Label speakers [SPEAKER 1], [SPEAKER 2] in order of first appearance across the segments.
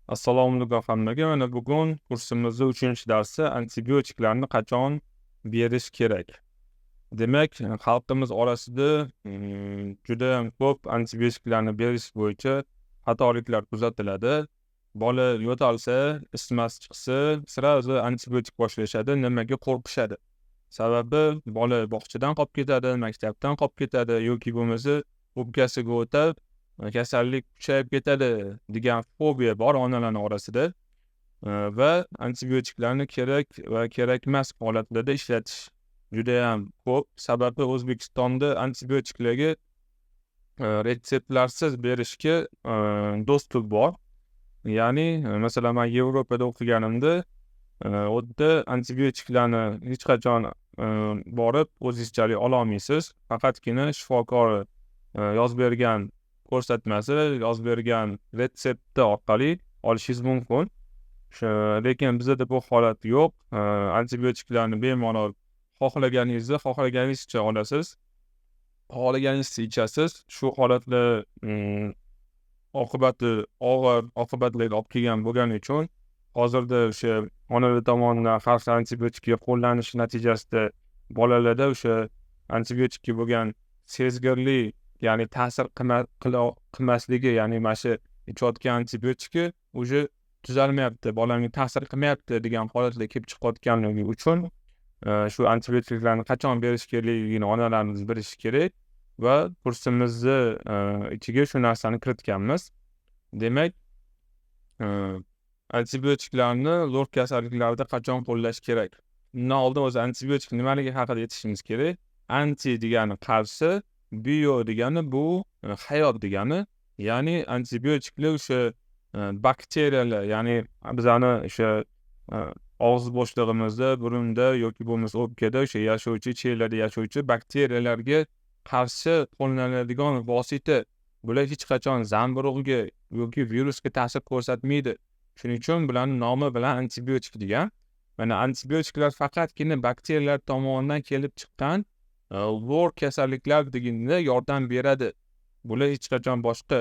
[SPEAKER 1] Assalomu alaykum hammaga. Mana bugun kursimizning 3-darsi antibiotiklarni qachon berish kerak. Demak, xalqimiz orasida juda ham ko'p antibiotiklarni berish bo'yicha xatoliklar kuzatiladi. Bola yo'talsa, isitmasi chiqsa, sirazi antibiotik boshlashadi. Nimaga qo'rqishadi? Sababi bola bog'chadan qolib ketadi, maktabdan qolib ketadi yoki bo'lmasa o'pkasiga o'tab kasallik kuchayib ketadi degan fobiya bor onalarning orasida. Va antibiotiklarni kerak va kerakmas holatlarda ishlatish juda ham ko'p. Sababi O'zbekistonda antibiotiklarga retseptlarsiz berishga dostуп bor. Ya'ni masalan men Yevropada o'qiganimda u yerda antibiotiklarni hech qachon borib o'zingizchalik ola olmaysiz. Faqatgina shifokor yozib bergan ko'rsatmasi, yozib bergan retsepti orqali olishingiz mumkin. Lekin bizda bu holat yo'q. Antibiotiklarni bemalol xohlaganingizcha olasiz, xohlaganingizcha ichasiz. Shu holatlar oqibati og'ir oqibatlarga olib kelgan bo'lgani uchun hozirda o'sha onalar tomonidan har xil antibiotikga qo'llanish natijasida bolalarda o'sha antibiotikka bo'lgan sezgirli, ya'ni ta'sir qilmasligi, ya'ni mana shu ichayotgan antibiotika уже tuzalmayapti, bolamga ta'sir qilmayapti degan holatlar kelib chiqayotganligi uchun shu antibiotiklarni qachon berish kerakligini onalarimiz bilishi kerak va kursimizni ichiga shu narsani kiritganmiz. Demak, antibiotiklarni zo'r kasalliklarda qachon qo'llash kerak? Undan oldin o'zi antibiotik nimaligi haqida aytishimiz kerak. Anti degani qarshi, bio degani bu hayot degani. Ya'ni antibiotiklar o'sha bakteriyalar, ya'ni bizani o'sha og'iz bo'shlig'imizda, burunda yoki bo'lmasa o'pkada o'sha yashovchi, chellarda yashovchi bakteriyalarga qarshi qo'llaniladigan vosita. Bular hech qachon zamburug'ga yoki virusga ta'sir ko'rsatmaydi. Shuning uchun bularning nomi bilan antibiotik degan. Mana antibiotiklar faqatgina bakteriyalar tomonidan kelib chiqqan zo'r kasalliklar deganda yordam beradi. Bular hech qachon boshqa.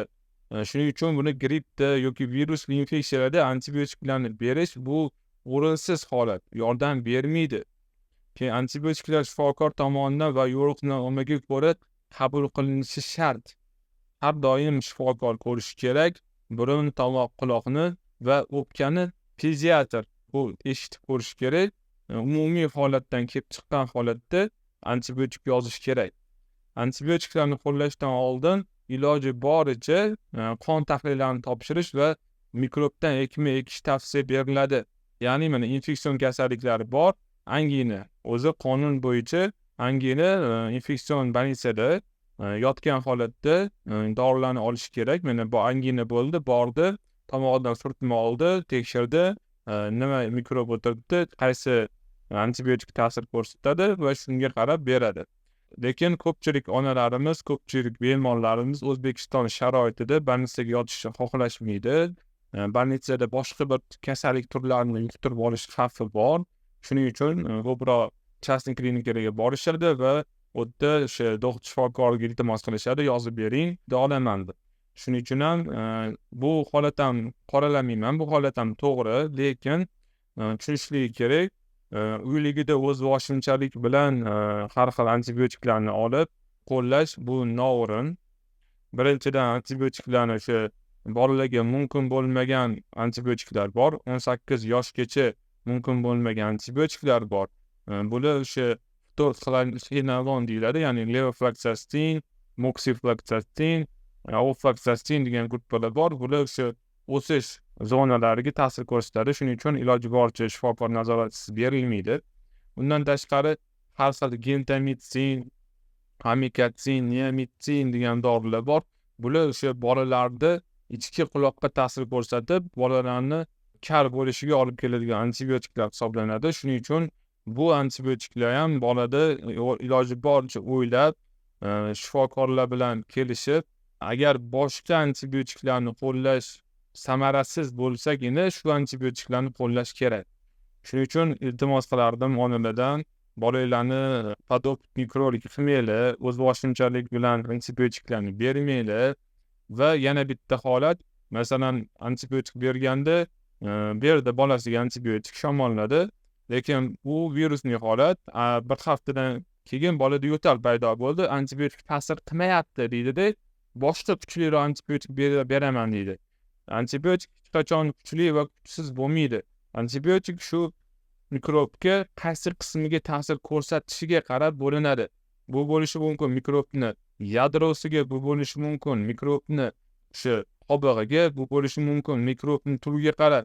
[SPEAKER 1] Shuning uchun buni grippda yoki virusli infeksiyalarda antibiotiklarni berish bu o'rinsiz holat, yordam bermaydi. Keyin antibiotiklar shifokor tomonidan va yo'riqnomaga ko'ra qabul qilinishi shart. Har doim shifokor ko'rish kerak. Burun, tomoq, quloqni va o'pkani pediatr bu eshitib ko'rish kerak. Umumiy holatdan kelib chiqqan holatda antibiotik yozish kerak. Antibiotiklarni qo'llashdan oldin iloji boricha qon tahlillarini topshirish va mikrobdan ekma ekish tavsiya beriladi. Ya'ni mana infeksion kasalliklar bor. Angina o'zi qonun bo'yicha angina infeksion bolnitsada yotgan holatda dorilarni olish kerak. Mana bu angina bo'ldi, bordi, tomog'idan surtma oldi, tekshirdi, nima mikrob o'tiribdi, qaysi antibiotik ta'sir ko'rsatadi va shunga qarab beradi. Lekin ko'pchilik onalarimiz, ko'pchilik bemorlarimiz O'zbekiston sharoitida bolnitsaga yotishni xohlashmaydi. Bolnitsada boshqa bir kasallik turlarini yuqtirib olish xavfi bor. Shuning uchun ko'proq частный klinikalarga borishadi va u yerda o'sha shifokorga iltimos qilishadi, yozib bering, davolayman deb. Shuning uchun ham bu holat ham qoralamayman, bu holat ham to'g'ri, lekin tushunishligi kerak. Uyligida o'z voshinchalik bilan har xil antibiotiklarni olib qo'llash bu noo'rin. Birinchidan antibiotiklarni o'sha bolalarga mumkin bo'lmagan antibiotiklar bor. 18 yoshgacha mumkin bo'lmagan antibiotiklar bor. Bular o'sha ftorxlorxinolon deyiladi, ya'ni levofloxacin, moxifloxacin, ofloxacin degan gruppalar bor. Bular o'sha o'sish zonalariga ta'sir ko'rsatadi. Shuning uchun iloji boricha shifokor nazoratisiz berilmaydi. Undan tashqari har xil gentamicin, amikatsin, niamitsin degan dorilar bor. Bular o'sha bolalarda ichki quloqqa ta'sir ko'rsatib, bolalarni kar bo'lishiga olib keladigan antibiotiklar hisoblanadi. Shuning uchun bu antibiotiklar ham bolada iloji boricha o'ylab, shifokorlar bilan kelishib, agar boshqa antibiotiklarni qo'llash samarasiz bo'lsagina shu antibiotiklarni qo'llash kerak. Shuning uchun iltimos qilardim onalardan, bolalarni podopit mikrolik qilmanglar, o'z voshinchalik bilan antibiotiklarni bermanglar. Va yana bitta holat, masalan antibiotik berganda bu yerda bolasiga antibiotik shamolladi, lekin u virusli holat bir haftadan keyin bolada yo'tal paydo bo'ldi, antibiotik ta'sir qilmayapti deydida, boshqa kuchliroq antibiotik beraman deydi. Antibiotik hech qachon kuchli va kuchsiz bo'lmaydi. Antibiotik shu mikrobga qaysi qismiga ta'sir ko'rsatishiga qarab bo'linadi. Bu bo'lishi mumkin mikrobni yadrosiga, bu bo'lishi mumkin mikrobni o'sha qobig'iga, bu bo'lishi mumkin mikrobni turiga qarab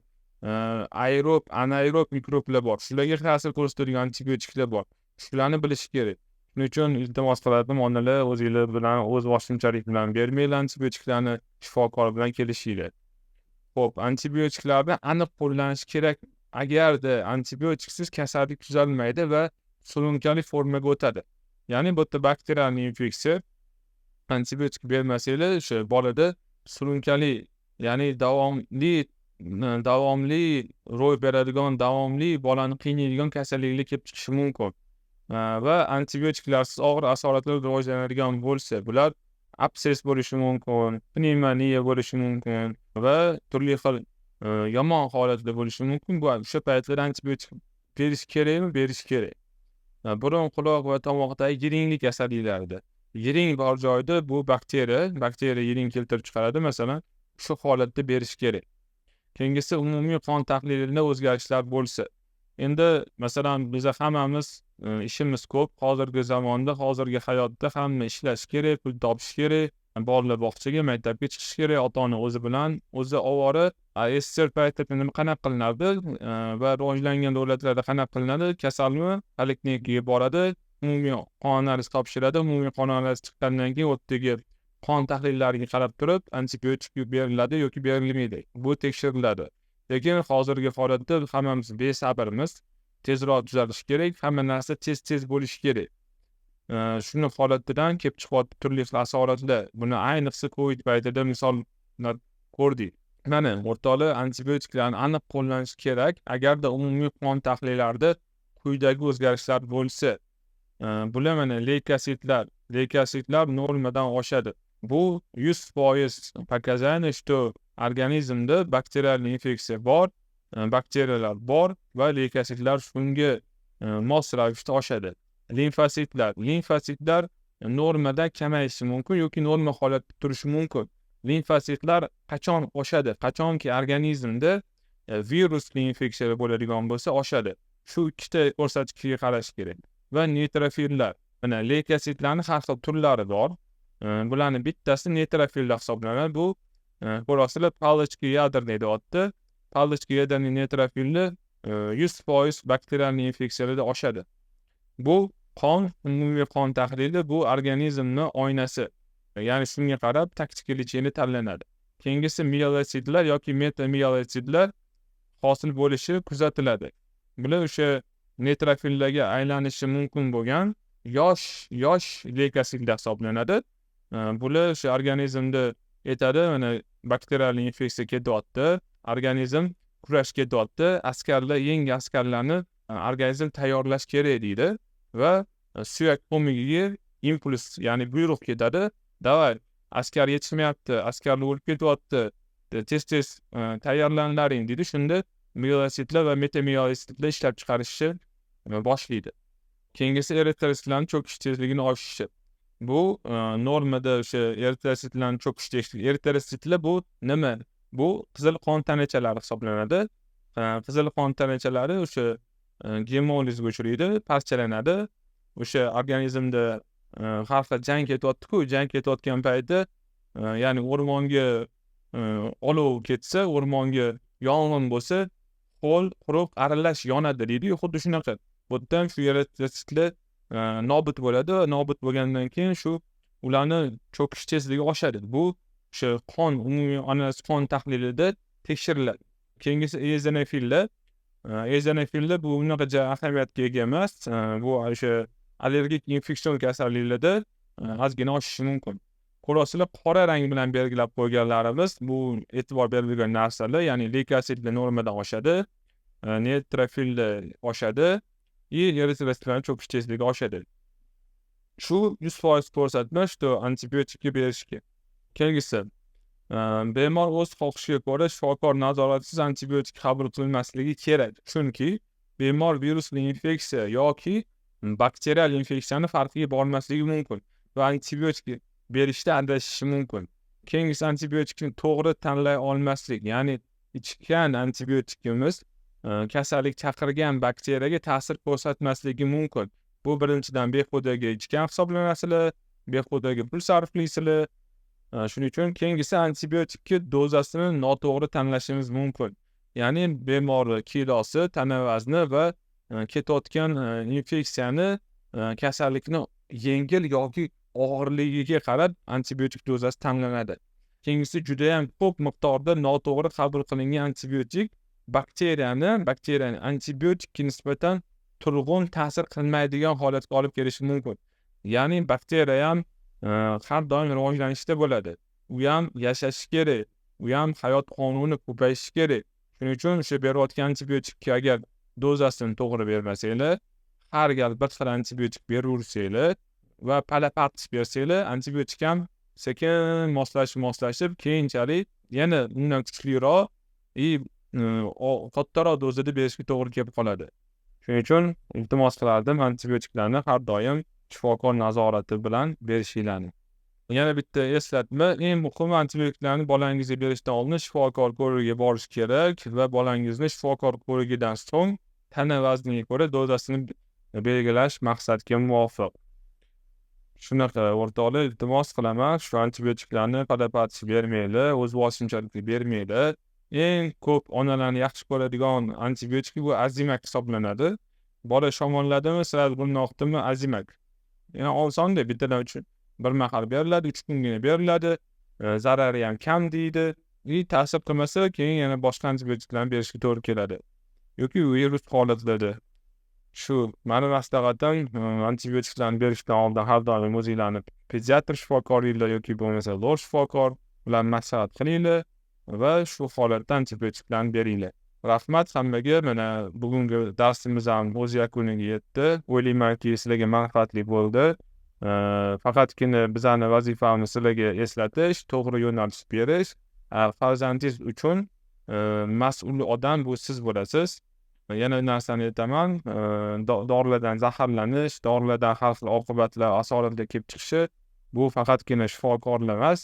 [SPEAKER 1] aerob, anaerob mikroblar bor. Shularga ta'sir ko'rsatadigan antibiotiklar bor. Shularni bilish kerak. Shuning uchun iltimos qiladim, onalar o'zinglar bilan o'z vosvimchalik bilan bermanglar antibiotiklarni, shifokor bilan kelishinglar. Xo'p, antibiotiklarni aniq qo'llanish kerak. Agarda antibiotiksiz kasallik tuzalmaydi va surunkali formaga o'tadi. Ya'ni bu yerda bakterial infeksiya antibiotik bermasanglar o'sha bolada surunkali, ya'ni davomli ro'y beradigan, davomli bolani qiynaydigan kasalliklar kelib chiqishi mumkin. Va antibiotiklarsiz og'ir asoratlar rivojlanadigan bo'lsa, bular abses bo'lishi mumkin, pnevmoniya bo'lishi mumkin va turli xil yomon holatlar bo'lishi mumkin. Bu o'sha paytlarda antibiotik berish kerakmi? Berish kerak. Burun, quloq va tomoqdagi yiringlik kasalliklarida yiring bor joyda bu bakteriya yiring keltirib chiqaradi, masalan, shu holatda berish kerak. Keyingisi umumiy qon tahlilida o'zgarishlar bo'lsa. Endi masalan biza hammamiz ishimiz ko'p, hozirgi zamonda, hozirgi hayotda hamma ishlash kerak, pul topish kerak, bolalar bog'chaga, maktabga chiqish kerak, ota-ona o'zi bilan o'zi ovora. SSR paytida nima qanaqa qilinadi va rivojlangan davlatlarda qanaqa qilinadi? Kasalmi poliklinikaga boradi, umumiy qon analiz topshiradi, umumiy qon analiz chiqqandan keyin o'tdagi qon tahlillariga qarab turib antibiotik beriladi yoki berilmaydi. Bu tekshiriladi. Lekin hozirgi holatda hammamiz besabrmiz, tezroq tuzalish kerak, hamma narsa tez bo'lishi kerak. Shuni holatidan kelib chiqyapti turli xil asoratlar. Buni ayniqsa Covid paytida misollar ko'rdik. Mana o'rtoqlar, antibiotiklarni aniq qo'llanish kerak. Agarda umumiy qon tahlillarida quyidagi o'zgarishlar bo'lsa, bular mana leykositlar normadan oshadi. Bu 100% показание, что organizmda bakterial infeksiya bor, bakteriyalar bor va leykositlar shunga mos ravishda oshadi. Limfositlar normada kamayishi mumkin yoki norma holatda turishi mumkin. Limfositlar qachon oshadi? Qachonki organizmda virusli infeksiya bo'ladigan bo'lsa oshadi. Shu ikkita ko'rsatkichga qarash kerak. Va neytrofillar. Mana leykositlarning har xil turlari bor. Bularning bittasi neytrofillar hisoblanadi. Bu ko'rasizlar, palochka yadr deydi. Palochka yadrning neytrofili 100% bakterial infeksiyalarda oshadi. Bu umumiy qon tahlili, bu organizmning oynasi. Ya'ni shunga qarab taktika lecheniya tanlanadi. Keyingisi miyelositlar yoki metamiyelositlar hosil bo'lishi kuzatiladi. Bular o'sha neytrofillarga aylanishi mumkin bo'lgan yosh leykositlar hisoblanadi. Bular o'sha organizmda aytadi, mana bakterial infeksiya ketyapti, organizm kurash ketyapti, yangi askarlarni organizm tayyorlash kerak deydi va suyak ko'migiga impuls, ya'ni buyruq ketadi. Davay, askar yetishmayapti, askarlar o'lib ketyapti, tez tayyorlanlaring deydi. Shunda miyelositlar va metamiyelositlar ishlab chiqarishni boshlaydi. Keyingisi eritrositlarning cho'kish tezligini oshishi. Bu normada o'sha eritrositlarning cho'kish tezligi. Eritrositlar bu nima? Bu qizil qon tanachalari hisoblanadi. Qizil qon tanachalari o'sha gemolizga uchraydi, parchalanadi. O'sha organizmda har xil jang ketyapti-ku, jang ketayotgan paytda, ya'ni o'rmonga olov ketsa, o'rmonga yong'in bo'lsa, ho'l, quruq, aralash yonadi deydi-ku, xuddi shunaqa. Bu yerdan shu eritrositlar nobud bo'ladi. Nobud bo'lgandan keyin shu ularni cho'kish tezligi oshadi. Bu o'sha umumiy analiz qon tahlilida tekshiriladi. Keyingisi eozinofillar bu unaqa ahamiyatga ega emas. Bu o'sha allergik infeksion kasalliklarda ozgina oshishi mumkin. Ko'rasizlar, qora rang bilan belgilab qo'yganlarimiz bu e'tibor berilgan narsalar, ya'ni leykositlar normadan oshadi, neytrofillar oshadi, eritrositlarning cho'kish tezligi oshadi. Shu 100% ko'rsatma, что antibiotikni berishga. Keyingisi bemor o'z xohishiga ko'ra shifokor nazoratisiz antibiotik qabul qilmasligi kerak. Chunki bemor virusli infeksiya yoki bakterial infeksiyani farqiga bormasligi mumkin va antibiotik berishda adashishi mumkin. Keyingisi antibiotikni to'g'ri tanlay olmaslik, ya'ni ichgan antibiotikimiz kasallik chaqirgan bakteriyaga ta'sir ko'rsatmasligi mumkin. Bu birinchidan behudaga ichgan hisoblanasizlar, behudaga pul sarflaysizlar. Shuning uchun keyingisi antibiotikni dozasini noto'g'ri tanlashimiz mumkin. Ya'ni bemorni kilosi, tana vazni va ketayotgan infeksiyani, kasallikni yengil yoki og'irligiga qarab antibiotik dozasi tanlanadi. Keyingisi juda ham ko'p miqdorda noto'g'ri qabul qilingan antibiotik bakteriyaning antibiotikka nisbatan turg'un ta'sir qilmaydigan holatga olib kelishi mumkin. Ya'ni bakteriya ham har doim rivojlanishda bo'ladi. U ham yashashi kerak. U ham hayot qonuni ko'payishi kerak. Shuning uchun o'sha berayotgan antibiotikka agar dozasini to'g'ri bermasanglar, har gal bir xil antibiotik beraversanglar va palapartis bersanglar, antibiotik ham sekin moslashib, keyinchalik yana undan kuchliroq kattaroq dozada berishga to'g'ri kelib qoladi. Shuning uchun iltimos qilardim, antibiotiklarni har doim shifokor nazorati bilan berishinglarni. Yana bitta eslatma, eng muhimi antibiotiklarni bolangizga berishdan oldin shifokor ko'rigiga borish kerak va bolangizni shifokor ko'rigidan so'ng tana vazniga ko'ra dozasini belgilash maqsadga muvofiq. Shunaqa o'rtoqlar, iltimos qilaman, shu antibiotiklarni palapartis bermanglar, o'z boshimchalikda bermanglar. Eng ko'p onalarni yaxshi ko'radigan antibiotik bu Azimak hisoblanadi. Bola shamolladimi, sirasi burni oqdimi, Azimak. Yani osonda bittadan uchun bir mahal beriladi, 3 kungina beriladi. Zarari ham kam deydi. Ta'sir qilmasa, keyin yana boshqa antibiotiklarni berishga to'g'ri keladi. Yoki virus holatlarda. Shu meni maslahatim, antibiotiklarni berishdan oldin har doim o'zinglarni pediatr shifokorlar yoki bo'lmasa lor shifokor bilan maslahat qilinglar va shu holatda antibiotiklarni beringlar. Rahmat hammaga. Mana bugungi darsimiz ham o'z yakuniga yetdi. O'ylaymanki, sizlarga manfaatli bo'ldi. Faqatgina bizning vazifamiz sizlarga eslatish, to'g'ri yo'nalish berish. Farzandingiz uchun mas'ul odam bu siz bo'lasiz. Yana bir narsani aytaman, dorilardan zaharlanish, dorilardan har xil oqibatlar, asoratlar kelib chiqishi bu faqatgina shifokorlar emas,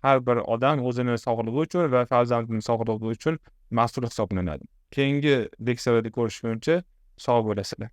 [SPEAKER 1] har bir odam o'zini sog'lig'i uchun va farzandining sog'lig'i uchun mas'ul hisoblanadi. Keyingi leksiyalarda ko'rishguncha sog' bo'lasizlar.